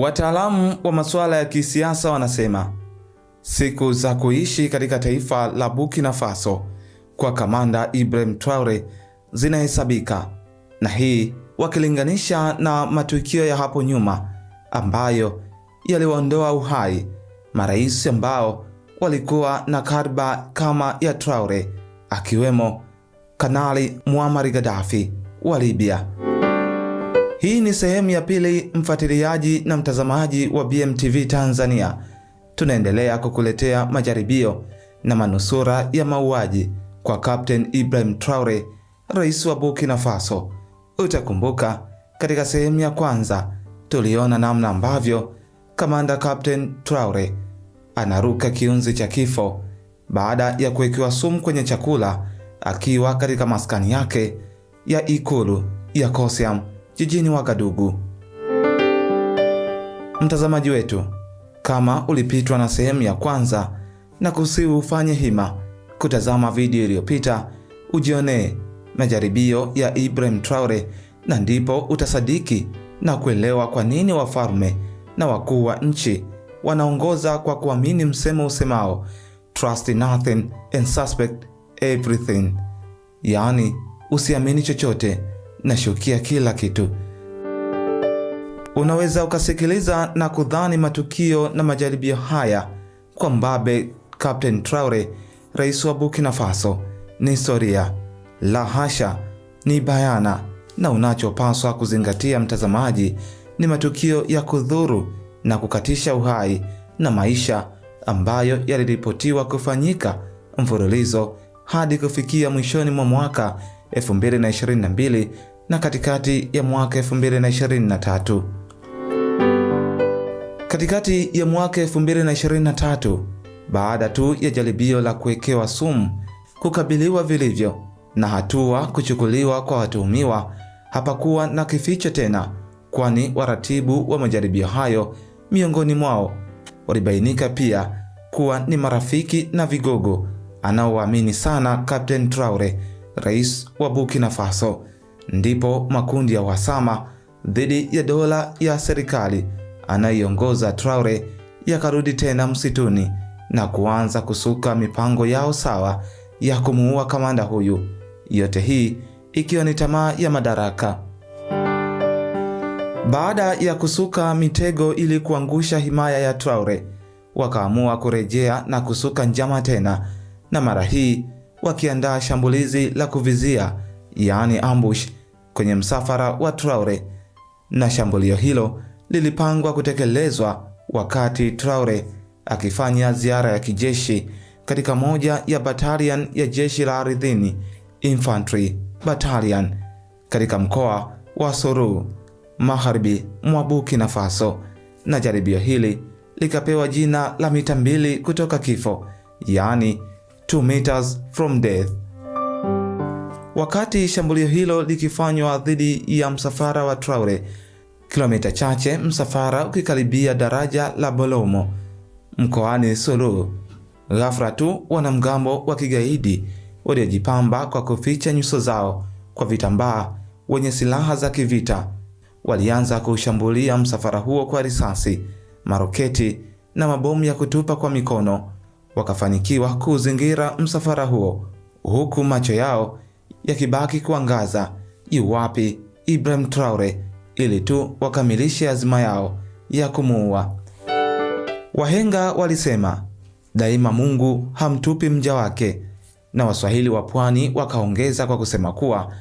Wataalamu wa masuala ya kisiasa wanasema siku za kuishi katika taifa la Burkina Faso kwa kamanda Ibrahim Traore zinahesabika, na hii wakilinganisha na matukio ya hapo nyuma ambayo yaliwaondoa uhai marais ambao walikuwa na karba kama ya Traore, akiwemo Kanali Muammar Gaddafi wa Libya. Hii ni sehemu ya pili, mfuatiliaji na mtazamaji wa BMTV Tanzania. Tunaendelea kukuletea majaribio na manusura ya mauaji kwa Captain Ibrahim Traore, rais wa Burkina Faso. Utakumbuka katika sehemu ya kwanza tuliona namna ambavyo kamanda Captain Traore anaruka kiunzi cha kifo baada ya kuwekewa sumu kwenye chakula akiwa katika maskani yake ya ikulu ya Kosiam jijini Wagadugu. Mtazamaji wetu, kama ulipitwa na sehemu ya kwanza, na kusihi ufanye hima kutazama video iliyopita ujionee majaribio ya Ibrahim Traore, na ndipo utasadiki na kuelewa kwa nini wafalme na wakuu wa nchi wanaongoza kwa kuamini msemo usemao trust nothing and suspect everything, yaani usiamini chochote na shukia kila kitu. Unaweza ukasikiliza na kudhani matukio na majaribio haya kwa mbabe Captain Traore, rais wa Burkina Faso, ni historia. La hasha, ni bayana, na unachopaswa kuzingatia mtazamaji ni matukio ya kudhuru na kukatisha uhai na maisha ambayo yaliripotiwa kufanyika mfululizo hadi kufikia mwishoni mwa mwaka 2022 na katikati ya mwaka 2023. Katikati ya mwaka 2023, baada tu ya jaribio la kuwekewa sumu kukabiliwa vilivyo na hatua kuchukuliwa kwa watuhumiwa, hapakuwa na kificho tena, kwani waratibu wa majaribio hayo miongoni mwao walibainika pia kuwa ni marafiki na vigogo anaowaamini sana Captain Traore, rais wa Burkina Faso. Ndipo makundi ya uhasama dhidi ya dola ya serikali anayeongoza Traore yakarudi tena msituni na kuanza kusuka mipango yao sawa ya kumuua kamanda huyu, yote hii ikiwa ni tamaa ya madaraka. Baada ya kusuka mitego ili kuangusha himaya ya Traore, wakaamua kurejea na kusuka njama tena, na mara hii wakiandaa shambulizi la kuvizia, yaani ambush, kwenye msafara wa Traore. Na shambulio hilo lilipangwa kutekelezwa wakati Traore akifanya ziara ya kijeshi katika moja ya battalion ya jeshi la ardhini, Infantry Battalion, katika mkoa wa Sorour, magharibi mwa Burkina Faso. Na jaribio hili likapewa jina la mita 2 kutoka kifo, yaani 2 meters from death. Wakati shambulio hilo likifanywa dhidi ya msafara wa Traore, kilomita chache msafara ukikaribia daraja la Bolomo mkoani Sorour, ghafla tu wanamgambo wa kigaidi waliojipamba kwa kuficha nyuso zao kwa vitambaa wenye silaha za kivita walianza kushambulia msafara huo kwa risasi, maroketi na mabomu ya kutupa kwa mikono. Wakafanikiwa kuzingira msafara huo, huku macho yao yakibaki kuangaza yuwapi Ibrahim Traore, ili tu wakamilishe azima yao ya kumuua. Wahenga walisema daima Mungu hamtupi mja wake, na Waswahili wa pwani wakaongeza kwa kusema kuwa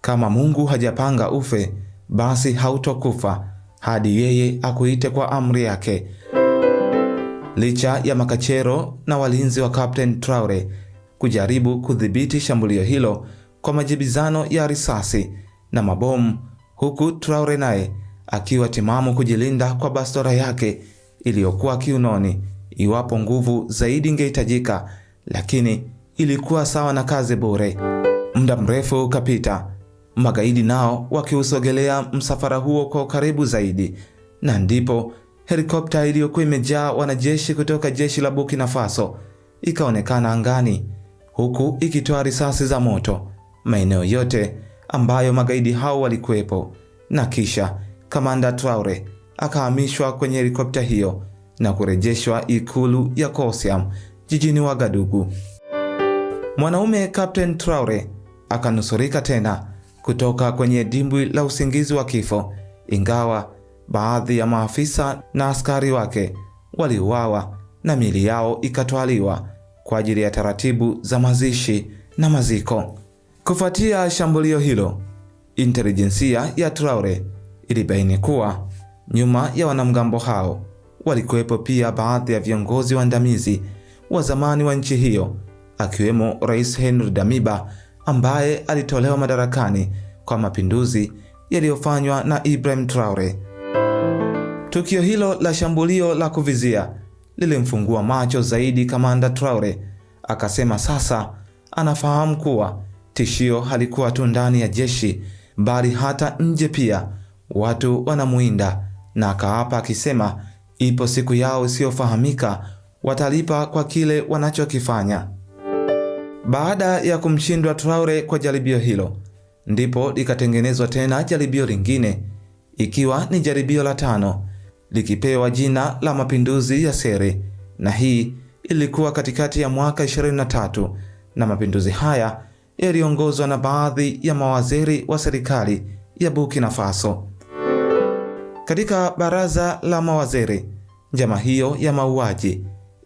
kama Mungu hajapanga ufe, basi hautokufa hadi yeye akuite kwa amri yake. Licha ya makachero na walinzi wa Captain Traore kujaribu kudhibiti shambulio hilo kwa majibizano ya risasi na mabomu, huku Traore naye akiwa timamu kujilinda kwa bastola yake iliyokuwa kiunoni iwapo nguvu zaidi ingehitajika, lakini ilikuwa sawa na kazi bure. Muda mrefu ukapita, magaidi nao wakiusogelea msafara huo kwa karibu zaidi, na ndipo helikopta iliyokuwa imejaa wanajeshi kutoka jeshi la Burkina Faso ikaonekana angani, huku ikitoa risasi za moto maeneo yote ambayo magaidi hao walikuwepo. Na kisha kamanda Traore akahamishwa kwenye helikopta hiyo na kurejeshwa ikulu ya Kosiam jijini Wagadugu. Mwanaume Captain Traore akanusurika tena kutoka kwenye dimbwi la usingizi wa kifo, ingawa baadhi ya maafisa na askari wake waliuawa na miili yao ikatwaliwa kwa ajili ya taratibu za mazishi na maziko. Kufuatia shambulio hilo, intelijensia ya Traore ilibaini kuwa nyuma ya wanamgambo hao walikuwepo pia baadhi ya viongozi waandamizi wa zamani wa nchi hiyo, akiwemo Rais Henry Damiba ambaye alitolewa madarakani kwa mapinduzi yaliyofanywa na Ibrahim Traore. Tukio hilo la shambulio la kuvizia lilimfungua macho zaidi kamanda Traore. Akasema sasa anafahamu kuwa tishio halikuwa tu ndani ya jeshi bali hata nje pia watu wanamuinda, na akaapa akisema ipo siku yao isiyofahamika, watalipa kwa kile wanachokifanya. Baada ya kumshindwa Traore kwa jaribio hilo, ndipo likatengenezwa tena jaribio lingine, ikiwa ni jaribio la 5 likipewa jina la mapinduzi ya siri, na hii ilikuwa katikati ya mwaka 23, na mapinduzi haya yaliongozwa na baadhi ya mawaziri wa serikali ya Burkina Faso. Katika baraza la mawaziri, njama hiyo ya mauaji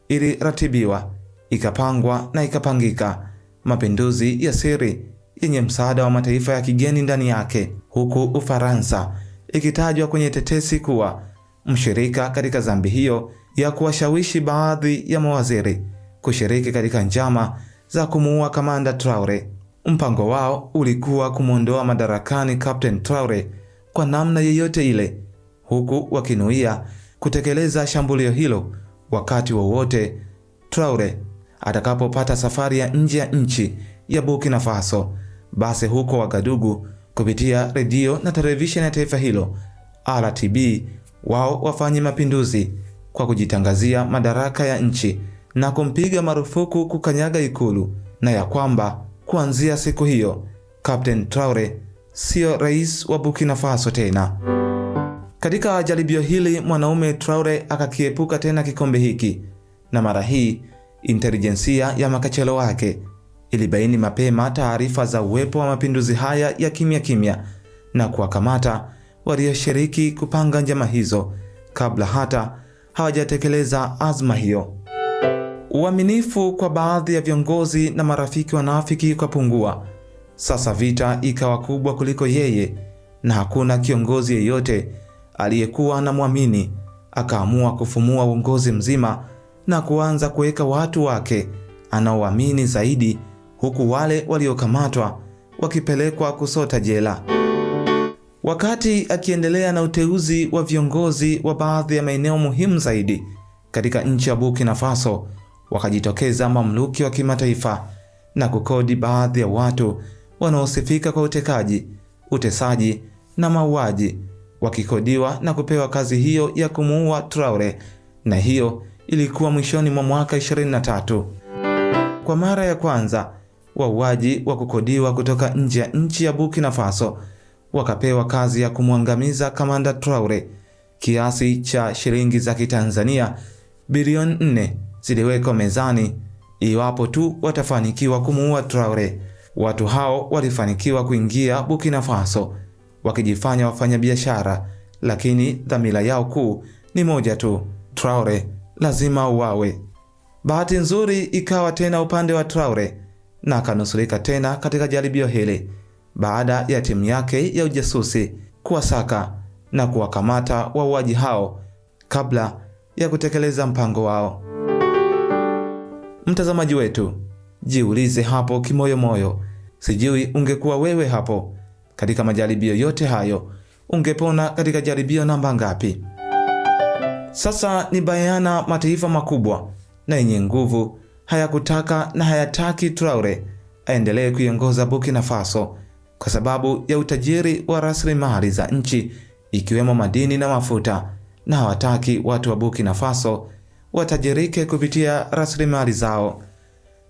iliratibiwa, ikapangwa na ikapangika, mapinduzi ya siri yenye msaada wa mataifa ya kigeni ndani yake, huku Ufaransa ikitajwa kwenye tetesi kuwa mshirika katika dhambi hiyo ya kuwashawishi baadhi ya mawaziri kushiriki katika njama za kumuua kamanda Traore. Mpango wao ulikuwa kumuondoa madarakani Captain Traore kwa namna yeyote ile, huku wakinuia kutekeleza shambulio hilo wakati wowote Traore atakapopata safari ya nje ya nchi ya Burkina Faso. Basi huko Wagadugu, kupitia redio na televisheni ya taifa hilo RTB, wao wafanye mapinduzi kwa kujitangazia madaraka ya nchi na kumpiga marufuku kukanyaga ikulu, na ya kwamba kuanzia siku hiyo Captain Traore sio rais wa Burkina Faso tena. Katika jaribio hili mwanaume Traore akakiepuka tena kikombe hiki, na mara hii intelijensia ya makachelo wake ilibaini mapema taarifa za uwepo wa mapinduzi haya ya kimya kimya na kuwakamata walioshiriki kupanga njama hizo kabla hata hawajatekeleza azma hiyo. Uaminifu kwa baadhi ya viongozi na marafiki wanafiki ukapungua. Sasa vita ikawa kubwa kuliko yeye, na hakuna kiongozi yeyote aliyekuwa anamwamini. Akaamua kufumua uongozi mzima na kuanza kuweka watu wake anaoamini zaidi, huku wale waliokamatwa wakipelekwa kusota jela. Wakati akiendelea na uteuzi wa viongozi wa baadhi ya maeneo muhimu zaidi katika nchi ya Burkina Faso, wakajitokeza mamluki wa kimataifa na kukodi baadhi ya watu wanaosifika kwa utekaji, utesaji na mauaji, wakikodiwa na kupewa kazi hiyo ya kumuua Traore, na hiyo ilikuwa mwishoni mwa mwaka 23. Kwa mara ya kwanza wauaji wa kukodiwa kutoka nje ya nchi ya Burkina Faso wakapewa kazi ya kumwangamiza kamanda Traore. Kiasi cha shilingi za Kitanzania bilioni 4 ziliwekwa mezani iwapo tu watafanikiwa kumuua Traore. Watu hao walifanikiwa kuingia Burkina Faso wakijifanya wafanyabiashara, lakini dhamira yao kuu ni moja tu: Traore lazima uawe. Bahati nzuri ikawa tena upande wa Traore, na akanusurika tena katika jaribio hili baada ya timu yake ya ujasusi kuwasaka na kuwakamata wauaji hao kabla ya kutekeleza mpango wao. Mtazamaji wetu, jiulize hapo kimoyomoyo, sijui ungekuwa wewe hapo katika majaribio yote hayo, ungepona katika jaribio namba ngapi? Sasa ni bayana mataifa makubwa na yenye nguvu hayakutaka na hayataki Traore aendelee kuiongoza Burkina Faso kwa sababu ya utajiri wa rasilimali za nchi ikiwemo madini na mafuta, na hawataki watu wa Burkina Faso watajirike kupitia rasilimali zao.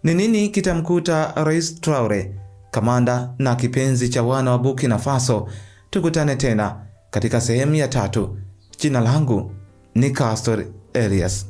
Ni nini kitamkuta Rais Traore, kamanda na kipenzi cha wana wa Burkina Faso? Tukutane tena katika sehemu ya 3 Jina langu ni Castor Elias.